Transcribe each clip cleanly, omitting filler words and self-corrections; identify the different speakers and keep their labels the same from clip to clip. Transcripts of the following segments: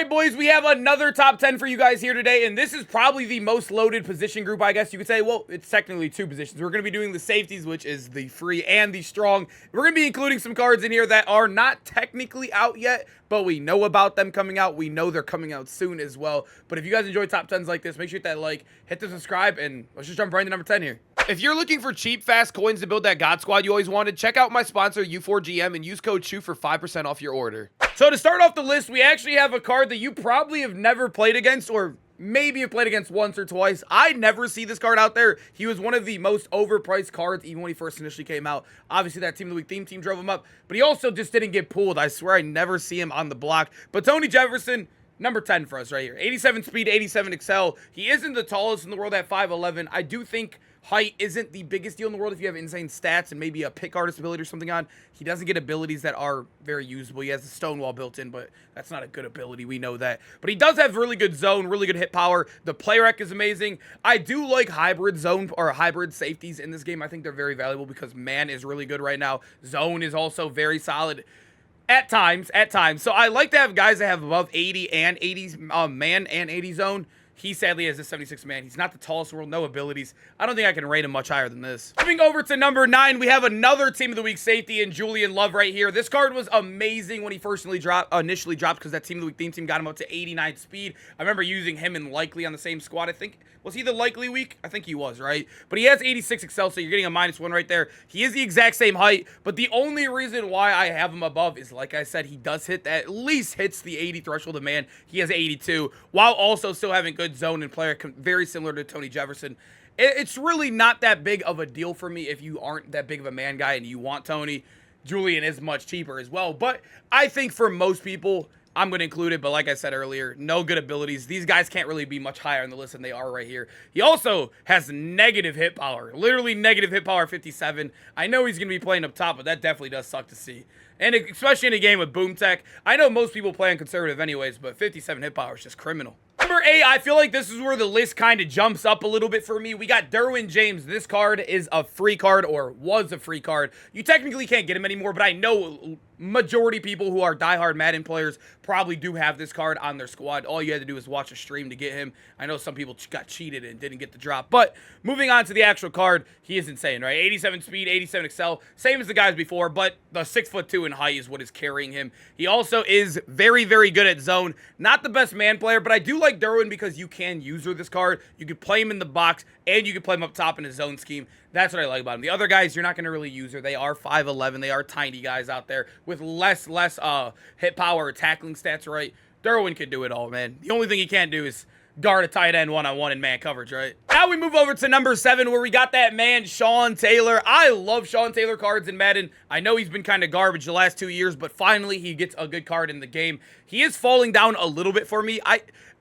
Speaker 1: right, boys, we have another top 10 for you guys here today, and this is probably the most loaded position group, I guess you could say. Well, it's technically two positions. We're going to be doing the safeties, which is the free and the strong. We're going to be including some cards in here that are not technically out yet, but we know about them coming out. We know they're coming out soon as well. But if you guys enjoy top 10s like this, make sure you hit that like, hit the subscribe, and let's just jump right into number 10 here. If you're looking for cheap, fast coins to build that God Squad you always wanted, check out my sponsor, U4GM, and use code SHOE for 5% off your order. So to start off the list, we actually have a card that you probably have never played against, or maybe have played against once or twice. I never see this card out there. He was one of the most overpriced cards, even when he first initially came out. Obviously, that Team of the Week theme team drove him up, but he also just didn't get pulled. I swear I never see him on the block. But Tony Jefferson, number 10 for us right here. 87 speed, 87 excel. He isn't the tallest in the world at 5'11". I do think height isn't the biggest deal in the world if you have insane stats and maybe a pick artist ability or something on. He doesn't get abilities that are very usable. He has the Stonewall built in, but that's not a good ability. We know that. But he does have really good zone, really good hit power. The play rec is amazing. I do like hybrid zone or hybrid safeties in this game. I think they're very valuable because man is really good right now. Zone is also very solid. At times. So I like to have guys that have above 80 and 80 man and 80 zone. He sadly has a 76 man. He's not the tallest in the world, no abilities. I don't think I can rate him much higher than this. Moving over to number 9, we have another Team of the Week safety in Julian Love right here. This card was amazing when he first initially dropped because that Team of the Week theme team got him up to 89 speed. I remember using him and Likely on the same squad. I think, was he the Likely week? I think he was, right? But he has 86 excel, so you're getting a -1 right there. He is the exact same height, but the only reason why I have him above is, like I said, he does hit that, at least hits the 80 threshold of man. He has 82, while also still having good zone and player, very similar to Tony Jefferson. It's really not that big of a deal for me if you aren't that big of a man guy and you want Tony. Julian is much cheaper as well, but I think for most people, I'm going to include it, but like I said earlier, no good abilities. These guys can't really be much higher on the list than they are right here. He also has negative hit power, literally negative hit power 57. I know he's going to be playing up top, but that definitely does suck to see. And especially in a game with Boom Tech, I know most people play on conservative anyways, but 57 hit power is just criminal. Number 8, I feel like this is where the list kind of jumps up a little bit for me. We got Derwin James. This card is a free card, or was a free card. You technically can't get him anymore, but I know majority people who are diehard Madden players probably do have this card on their squad. All you had to do is watch a stream to get him. I know some people got cheated and didn't get the drop, but moving on to the actual card, he is insane, right? 87 speed, 87 excel, same as the guys before, but the 6'2" in height is what is carrying him. He also is very, very good at zone. Not the best man player, but I do like Derwin because you can user this card. You can play him in the box, and you can play him up top in his zone scheme. That's what I like about him. The other guys, you're not going to really use her. They are 5'11". They are tiny guys out there with less hit power or tackling stats, right? Derwin can do it all, man. The only thing he can't do is guard a tight end one-on-one in man coverage, right? Now we move over to number 7, where we got that man, Sean Taylor. I love Sean Taylor cards in Madden. I know he's been kind of garbage the last 2 years, but finally he gets a good card in the game. He is falling down a little bit for me.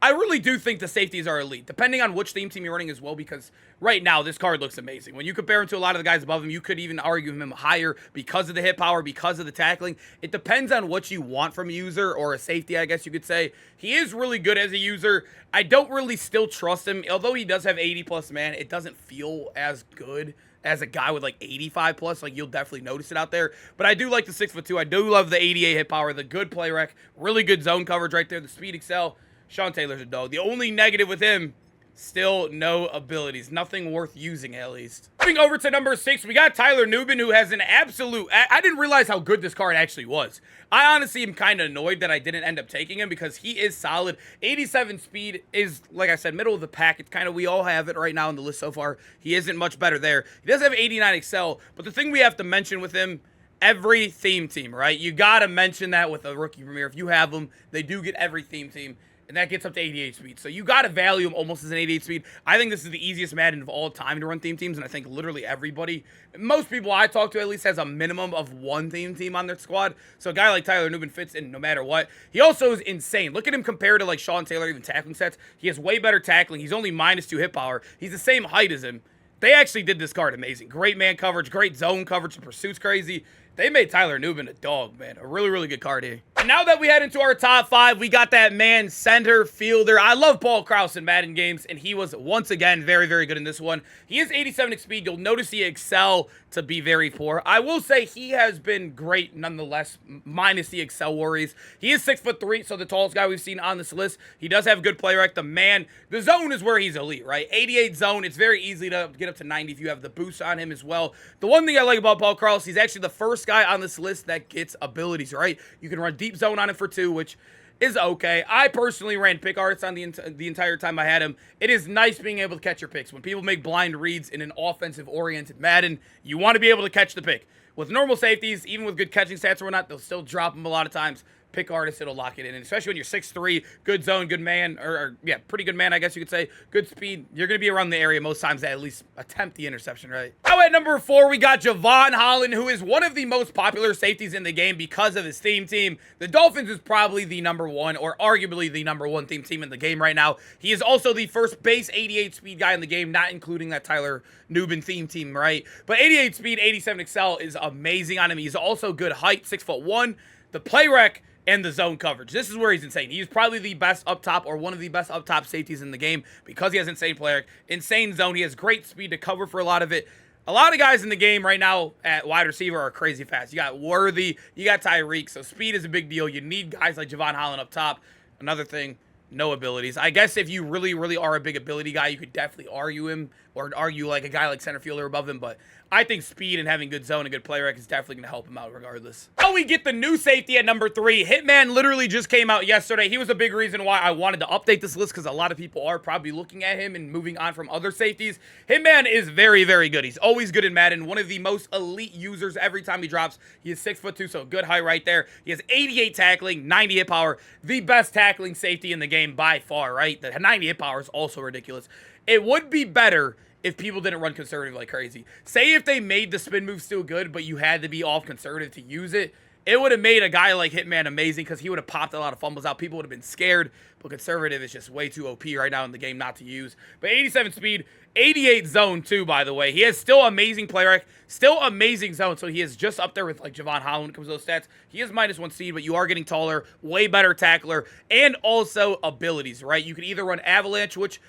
Speaker 1: I really do think the safeties are elite, depending on which theme team you're running as well, because right now this card looks amazing. When you compare him to a lot of the guys above him, you could even argue him higher because of the hit power, because of the tackling. It depends on what you want from a user, or a safety, I guess you could say. He is really good as a user. I don't really still trust him. Although he does have 80+ man, it doesn't feel as good as a guy with like 85+, like you'll definitely notice it out there. But I do like the 6'2". I do love the 88 hit power, the good play rec, really good zone coverage right there, the speed excel. Sean Taylor's a dog. The only negative with him, still no abilities. Nothing worth using, at least. Moving over to number 6, we got Tyler Nuben, who has an absolute... I didn't realize how good this card actually was. I honestly am kind of annoyed that I didn't end up taking him because he is solid. 87 speed is, like I said, middle of the pack. It's kind of, we all have it right now on the list so far. He isn't much better there. He does have 89 excel, but the thing we have to mention with him, every theme team, right? You got to mention that with a rookie premier. If you have them, they do get every theme team. And that gets up to 88 speed. So you got to value him almost as an 88 speed. I think this is the easiest Madden of all time to run theme teams. And I think literally everybody, most people I talk to at least, has a minimum of one theme team on their squad. So a guy like Tyler Nuben fits in no matter what. He also is insane. Look at him compared to like Sean Taylor, even tackling sets. He has way better tackling. He's only -2 hit power. He's the same height as him. They actually did this card amazing. Great man coverage, great zone coverage. The pursuit's crazy. They made Tyler Nuben a dog, man. A really, really good card here. And now that we head into our top 5, we got that man center fielder. I love Paul Krauss in Madden games, and he was once again very, very good in this one. He is 87 speed. You'll notice he excel to be very poor. I will say he has been great nonetheless, minus the excel worries. He is 6'3", so the tallest guy we've seen on this list. He does have good play rec. The zone is where he's elite, right? 88 zone. It's very easy to get up to 90 if you have the boost on him as well. The one thing I like about Paul Krauss, he's actually the first guy on this list that gets abilities, right? You can run deep zone on him for 2, which is okay. I personally ran pick artists on the entire time I had him. It is nice being able to catch your picks. When people make blind reads in an offensive-oriented Madden, you want to be able to catch the pick. With normal safeties, even with good catching stats or whatnot, they'll still drop them a lot of times. Pick artist, it'll lock it in. And especially when you're 6'3", good zone, good man, or yeah, pretty good man, I guess you could say. Good speed. You're going to be around the area most times to at least attempt the interception, right? Now at number 4, we got Javon Holland, who is one of the most popular safeties in the game because of his theme team. The Dolphins is probably the number 1, or arguably the number 1 theme team in the game right now. He is also the first base 88 speed guy in the game, not including that Tyler Nuben theme team, right? But 88 speed, 87 excel is amazing on him. He's also good height, 6'1". The play rec and the zone coverage. This is where he's insane. He's probably the best up top, or one of the best up top safeties in the game, because he has insane player, insane zone. He has great speed to cover for a lot of it. A lot of guys in the game right now at wide receiver are crazy fast. You got Worthy, you got Tyreek, so speed is a big deal. You need guys like Javon Holland up top. Another thing, no abilities. I guess if you really, really are a big ability guy, you could definitely argue him, or argue like a guy like center fielder above him, but I think speed and having good zone and good play rec is definitely going to help him out regardless. Now we get the new safety at number 3. Hitman literally just came out yesterday. He was a big reason why I wanted to update this list, because a lot of people are probably looking at him and moving on from other safeties. Hitman is very, very good. He's always good in Madden. One of the most elite users every time he drops. He is 6'2", so good height right there. He has 88 tackling, 90 hit power. The best tackling safety in the game by far, right? The 90 hit power is also ridiculous. It would be better if people didn't run conservative like crazy. Say if they made the spin move still good, but you had to be off conservative to use it, it would have made a guy like Hitman amazing, because he would have popped a lot of fumbles out. People would have been scared, but conservative is just way too OP right now in the game not to use. But 87 speed, 88 zone too, by the way. He has still amazing play rec, still amazing zone, so he is just up there with like Javon Holland when it comes to those stats. He is -1 speed, but you are getting taller, way better tackler, and also abilities, right? You can either run Avalanche, which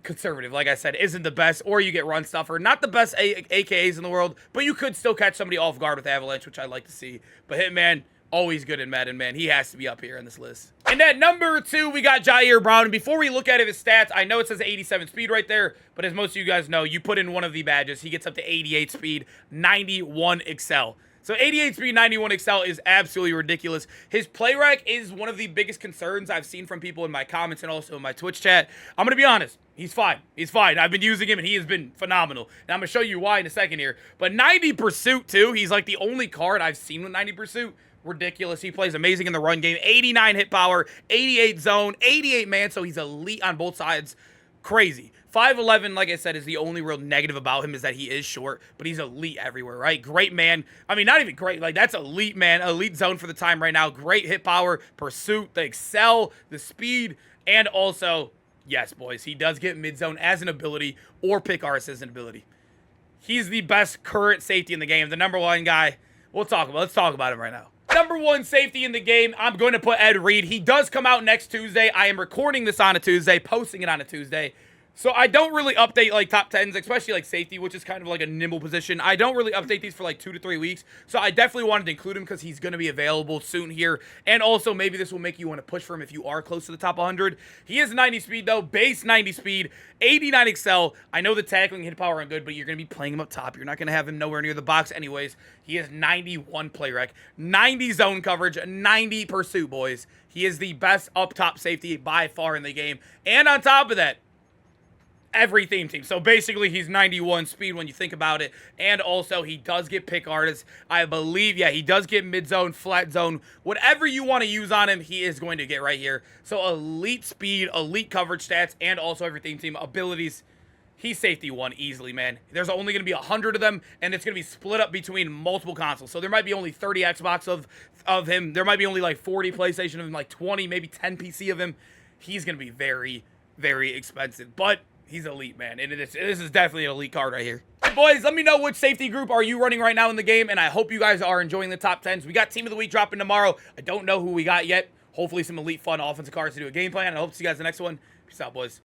Speaker 1: conservative, like I said, isn't the best, or you get run stuffer. Not the best AKAs in the world, but you could still catch somebody off guard with Avalanche, which I like to see. But Hitman, always good in Madden, man. He has to be up here in this list. And at number 2, we got Jerrel Brown. And before we look at his stats, I know it says 87 speed right there, but as most of you guys know, you put in one of the badges, he gets up to 88 speed, 91 excel. So 88 speed, 91 excel is absolutely ridiculous. His play rec is one of the biggest concerns I've seen from people in my comments and also in my Twitch chat. I'm going to be honest. He's fine. He's fine. I've been using him, and he has been phenomenal. And I'm going to show you why in a second here. But 90 pursuit, too. He's like the only card I've seen with 90 pursuit. Ridiculous. He plays amazing in the run game. 89 hit power, 88 zone, 88 man. So he's elite on both sides. Crazy. 5'11", like I said, is the only real negative about him, is that he is short, but he's elite everywhere, right? Great man. I mean, not even great. Like, that's elite, man. Elite zone for the time right now. Great hit power, pursuit, the excel, the speed, and also, yes, boys, he does get mid-zone as an ability, or pick artist as an ability. He's the best current safety in the game. The number 1 guy. Let's talk about him right now. Number 1 safety in the game, I'm going to put Ed Reed. He does come out next Tuesday. I am recording this on a Tuesday, posting it on a Tuesday. So I don't really update like top 10s, especially like safety, which is kind of like a nimble position. I don't really update these for like 2 to 3 weeks. So I definitely wanted to include him because he's going to be available soon here. And also maybe this will make you want to push for him if you are close to the top 100. He is 90 speed though, base 90 speed, 89 excel. I know the tackling, hit power are good, but you're going to be playing him up top. You're not going to have him nowhere near the box anyways. He has 91 play rec, 90 zone coverage, 90 pursuit, boys. He is the best up top safety by far in the game. And on top of that, every theme team. So basically, he's 91 speed when you think about it. And also, he does get pick artists. I believe, yeah, he does get mid-zone, flat zone. Whatever you want to use on him, he is going to get right here. So elite speed, elite coverage stats, and also every theme team abilities. He's safety 1 easily, man. There's only going to be 100 of them, and it's going to be split up between multiple consoles. So there might be only 30 Xbox of him. There might be only like 40 PlayStation of him, like 20, maybe 10 PC of him. He's going to be very, very expensive. But he's elite, man. And this is definitely an elite card right here. right, boys, let me know which safety group are you running right now in the game, and I hope you guys are enjoying the top 10s. We got Team of the Week dropping tomorrow. I don't know who we got yet. Hopefully some elite fun offensive cards to do a game plan, and I hope to see you guys in the next one. Peace out, boys.